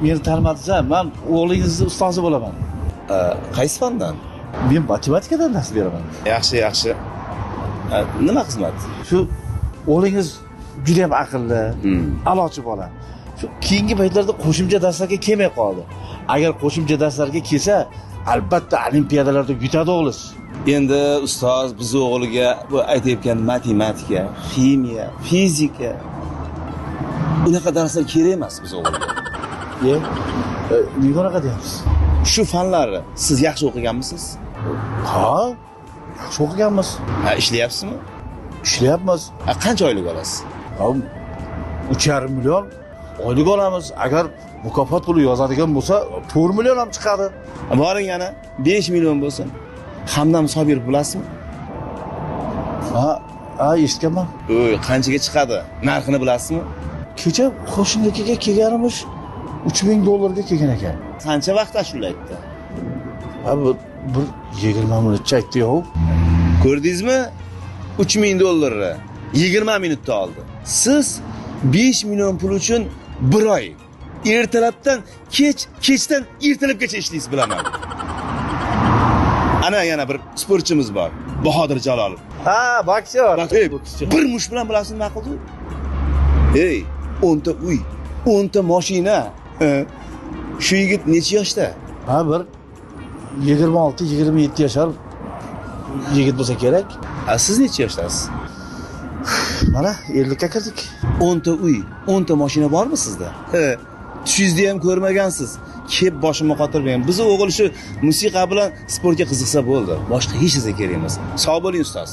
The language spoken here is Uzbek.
Meni tanimadingiz, men o'g'lingizni ustozi bo'laman. Qaysi fandan? Men matematikadan dars beraman. Yaxshi. Nima xizmat? Shu o'g'lingiz juda ham aqlli, a'lochi bola. Shu keyingi paytlarda qo'shimcha darslarga kelmay qoldi. Agar qo'shimcha darslarga kelsa, albatta olimpiadalarda yutadi o'g'liz. Endi ustoz biz o'g'liga bu aytayotgan matematika, ximiya, fizika unaqa darslar kerak emas biz o'g'liga. Nega unaqa deyapsiz? Shu fanlarni siz yaxshi o'qiganmisiz? Ha, yaxshi o'qiganmiz. Ishlayapsizmi? Ishlayapmiz. Qancha oylik olasiz? 3,5 million oylik olamiz. Agar mukofot puli yozadigan bo'lsa, 4 million ham chiqadi. Boring yana 5 million bo'lsin. Hamdam Sobirov bilasizmi? Ha, eshitganman. Qanchaga chiqadi? Narxini bilasizmi? Kecha qo'shnikiga kelganimiz $3,000 kelgan ekan. Qancha vaqt ashulayddi? Bir 20 minutcha aytdi-yu. Ko'rdingizmi? $3,000 20 minutda oldi. Siz 5 million pul uchun bir oy ertalabdan kechdan ertalabgacha ishlaysiz bilaman. Ana yana bir sportchimiz bor, Bahodir Jalolov. Ha, boksyor. Bir mush bilan bilasizmi nima qildi? 10 ta uy, 10 ta mashina. Shu yigit necha yoshda? Bir 26-27 yashar yigit bo'lsa kerak. Siz necha yoshdasiz? Mana 50ga kirdik. 10 ta uy, 10 ta mashina bormi sizda? Tushingizda ham ko'rmagansiz. Kep boshimga qotirmagan. Biz o'g'il shu musiqa bilan sportga qiziqsa bo'ldi. Boshqa hech narsa kerak emas. Sog' bo'ling ustoz.